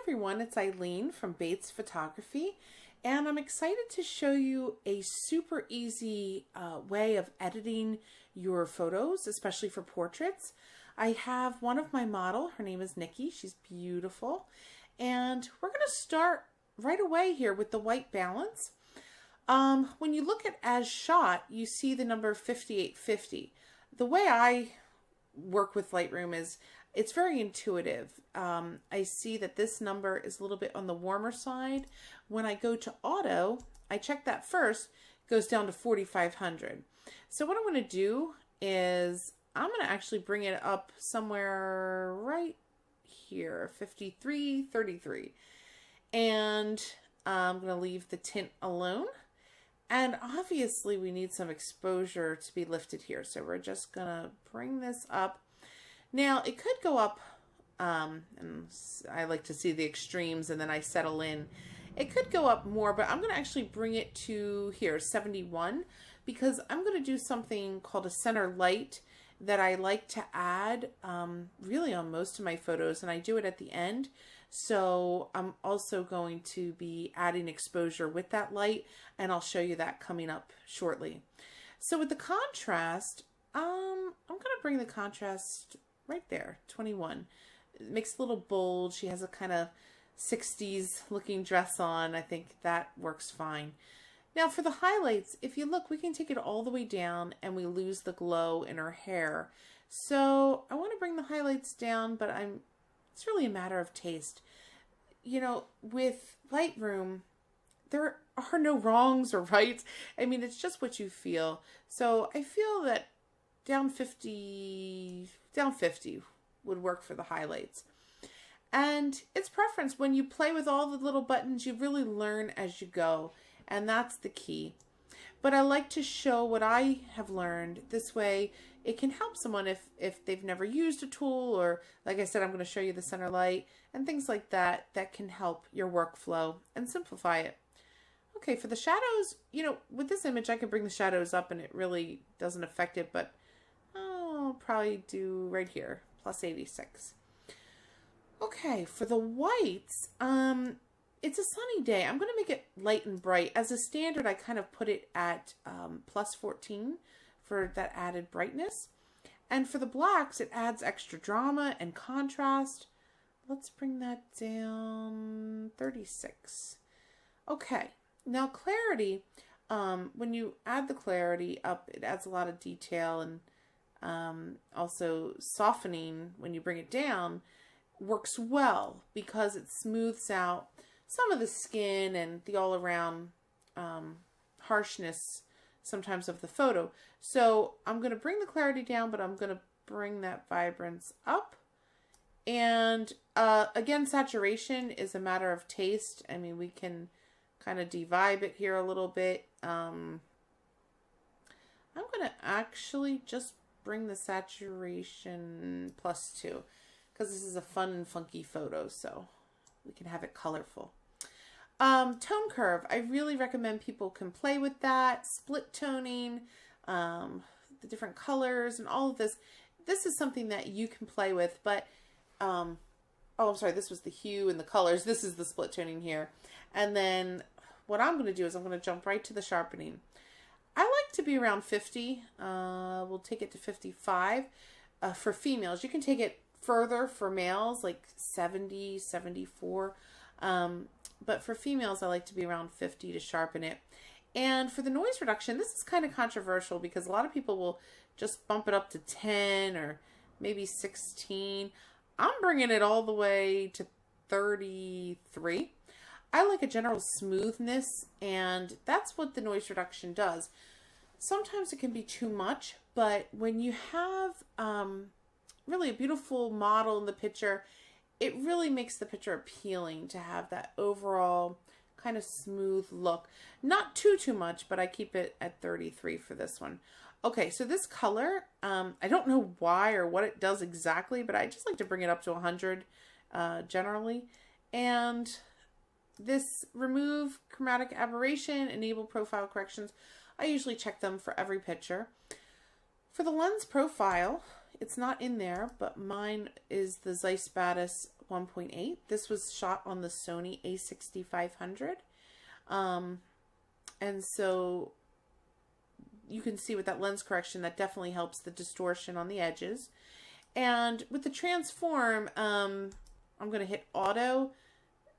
everyone, it's Eileen from Bates Photography, and I'm excited to show you a super easy way of editing your photos, especially for portraits. I have one of my model, her name is Nikki, she's beautiful, and we're going to start right away here with the white balance. When you look at as shot, you see the number 5850. The way I work with Lightroom is it's very intuitive. I see that this number is a little bit on the warmer side. When I go to auto, I check that first, it goes down to 4500. So what I'm going to do is I'm going to actually bring it up somewhere right here, 5333. And I'm going to leave the tint alone. And obviously we need some exposure to be lifted here. So we're just going to bring this up. Now it could go up, and I like to see the extremes and then I settle in. It could go up more, but I'm going to actually bring it to here, 71, because I'm going to do something called a center light that I like to add really on most of my photos, and I do it at the end. So I'm also going to be adding exposure with that light, and I'll show you that coming up shortly. So with the contrast, I'm going to bring the contrast right there, 21. It makes a little bold. She has a kind of 60s looking dress on. I think that works fine. Now for the highlights, if you look, we can take it all the way down and we lose the glow in her hair. So I want to bring the highlights down, but it's really a matter of taste. You know, with Lightroom, there are no wrongs or rights. I mean, it's just what you feel. So I feel that down 50 would work for the highlights. And it's preference. When you play with all the little buttons, you really learn as you go. And that's the key. But I like to show what I have learned. This way, it can help someone if they've never used a tool, or like I said, I'm going to show you the center light and things like that that can help your workflow and simplify it. Okay, for the shadows, you know, with this image, I can bring the shadows up and it really doesn't affect it, but I'll probably do right here, plus 86. Okay, for the whites, it's a sunny day. I'm going to make it light and bright. As a standard, I kind of put it at plus 14 for that added brightness. And for the blacks, it adds extra drama and contrast. Let's bring that down, 36. Okay, now clarity, when you add the clarity up, it adds a lot of detail, and also softening when you bring it down works well because it smooths out some of the skin and the all-around harshness sometimes of the photo. So I'm going to bring the clarity down, but I'm going to bring that vibrance up. And again, saturation is a matter of taste. I mean, we can kind of de-vibe it here a little bit. I'm going to actually just bring the saturation plus 2 because this is a fun and funky photo, so we can have it colorful. Tone curve, I really recommend people can play with that, split toning, the different colors and all of this. This is something that you can play with, but, oh, I'm sorry, this was the hue and the colors. This is the split toning here. And then what I'm going to do is I'm going to jump right to the sharpening. I like to be around 50. We'll take it to 55 for females. You can take it further for males, like 70, 74. But for females, I like to be around 50 to sharpen it. And for the noise reduction, this is kind of controversial because a lot of people will just bump it up to 10 or maybe 16. I'm bringing it all the way to 33. I like a general smoothness, and that's what the noise reduction does. Sometimes it can be too much, but when you have really a beautiful model in the picture, it really makes the picture appealing to have that overall kind of smooth look. Not too much, but I keep it at 33 for this one. Okay, so this color, I don't know why or what it does exactly, but I just like to bring it up to 100 generally. And this remove chromatic aberration, enable profile corrections, I usually check them for every picture. For the lens profile, it's not in there, but mine is the Zeiss Batis 1.8. This was shot on the Sony a6500. And so you can see with that lens correction, that definitely helps the distortion on the edges. And with the transform, I'm going to hit auto.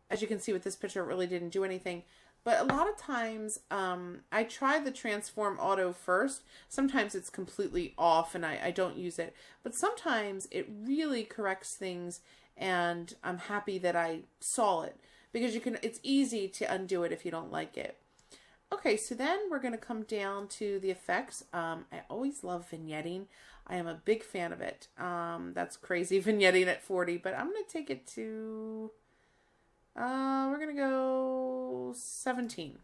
As you can see with this picture, it really didn't do anything. But a lot of times, I try the transform auto first. Sometimes it's completely off and I don't use it. But sometimes it really corrects things, and I'm happy that I saw it. Because it's easy to undo it if you don't like it. Okay, so then we're going to come down to the effects. I always love vignetting. I am a big fan of it. That's crazy, vignetting at 40, but I'm going to take it to, we're going to go 17.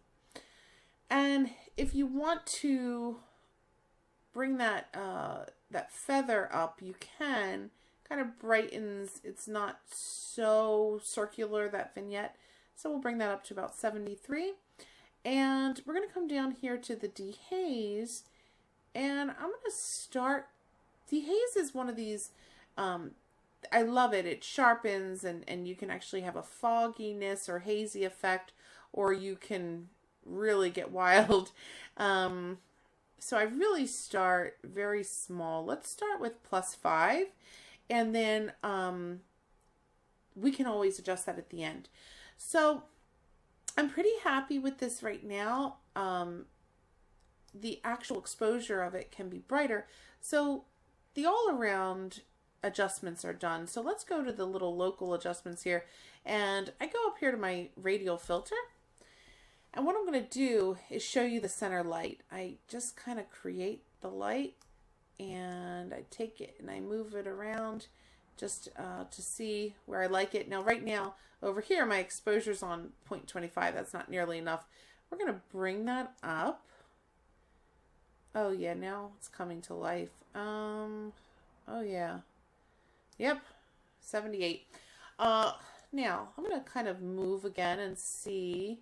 And if you want to bring that, that feather up, you can. Kind of brightens, it's not so circular, that vignette. So we'll bring that up to about 73. And we're going to come down here to the dehaze, and I'm going to start. Dehaze is one of these, I love it. It sharpens, and you can actually have a fogginess or hazy effect, or you can really get wild. So I really start very small. Let's start with +5, and then we can always adjust that at the end. So I'm pretty happy with this right now. The actual exposure of it can be brighter. So the all around adjustments are done. So let's go to the little local adjustments here. And I go up here to my radial filter. And what I'm going to do is show you the center light. I just kind of create the light, and I take it and I move it around just to see where I like it. Now, right now, over here, my exposure's on 0.25. That's not nearly enough. We're going to bring that up. Oh, yeah, now it's coming to life. Oh, yeah. Yep, 78. Now, I'm going to kind of move again and see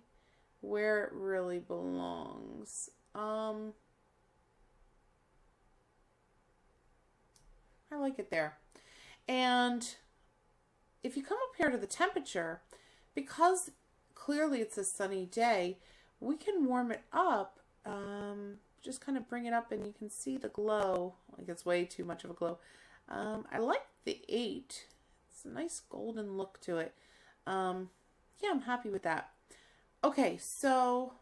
where it really belongs. I like it there. And if you come up here to the temperature, because clearly it's a sunny day, we can warm it up. Just kind of bring it up, and you can see the glow. Like, it's way too much of a glow. I like the 8. It's a nice golden look to it. Yeah, I'm happy with that. Okay, so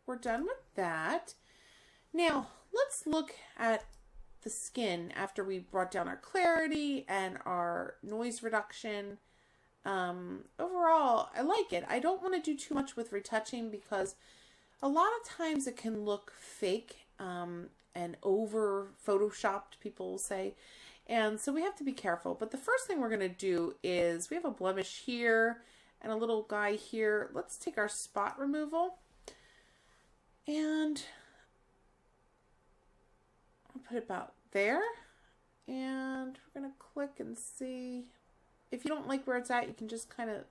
we're done with that. Now, let's look at the skin after we brought down our clarity and our noise reduction. Overall, I like it. I don't want to do too much with retouching, because a lot of times it can look fake and over photoshopped, people will say. And so we have to be careful. But the first thing we're going to do is, we have a blemish here and a little guy here. Let's take our spot removal, and I'll put it about there. And we're going to click and see. If you don't like where it's at, you can just kind of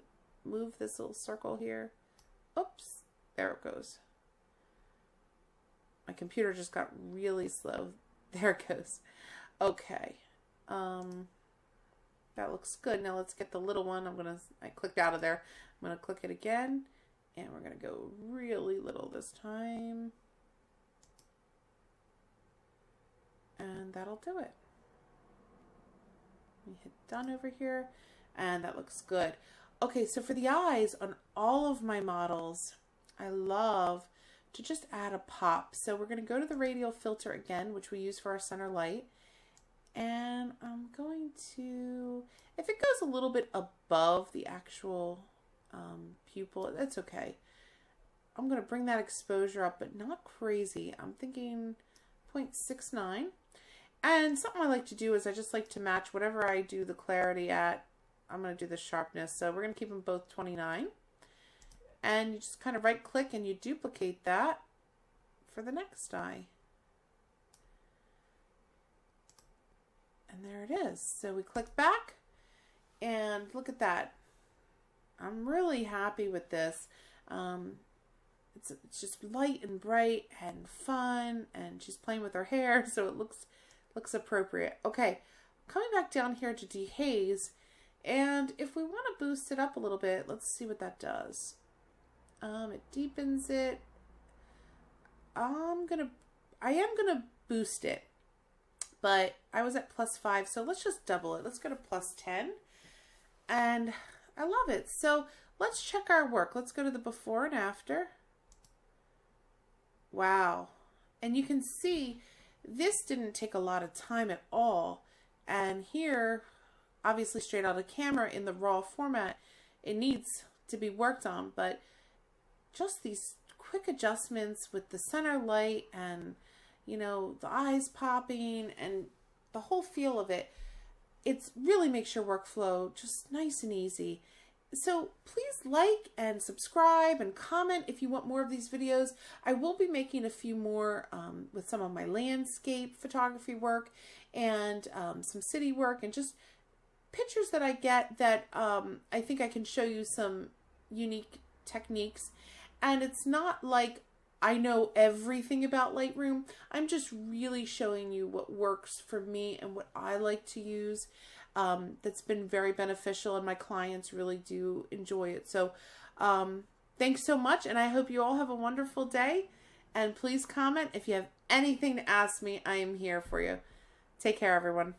move this little circle here. Oops, there it goes. My computer just got really slow. There it goes. Okay. That looks good. Now let's get the little one. I clicked out of there. I'm going to click it again, and we're going to go really little this time. And that'll do it. We hit done over here, and that looks good. Okay, so for the eyes on all of my models, I love to just add a pop. So we're going to go to the radial filter again, which we use for our center light. And I'm going to, if it goes a little bit above the actual pupil, that's okay. I'm going to bring that exposure up, but not crazy. I'm thinking 0.69. And something I like to do is I just like to match whatever I do the clarity at. I'm going to do the sharpness. So we're going to keep them both 29. And you just kind of right click and you duplicate that for the next eye. And there it is. So we click back, and look at that. I'm really happy with this. It's just light and bright and fun, and she's playing with her hair, so it looks appropriate. Okay, coming back down here to dehaze, And if we want to boost it up a little bit, let's see what that does. It deepens it. I am gonna boost it, but I was at +5, so let's just double it. Let's go to +10, and I love it. So let's check our work. Let's go to the before and after. Wow. And you can see this didn't take a lot of time at all. And here, obviously straight out of camera in the raw format, it needs to be worked on, but just these quick adjustments with the center light and, you know, the eyes popping and the whole feel of it, it really makes your workflow just nice and easy. So please like and subscribe and comment if you want more of these videos. I will be making a few more with some of my landscape photography work and some city work and just pictures that I get that I think I can show you some unique techniques. And it's not like I know everything about Lightroom. I'm just really showing you what works for me and what I like to use. That's been very beneficial, and my clients really do enjoy it. So thanks so much, and I hope you all have a wonderful day. And please comment if you have anything to ask me. I am here for you. Take care, everyone.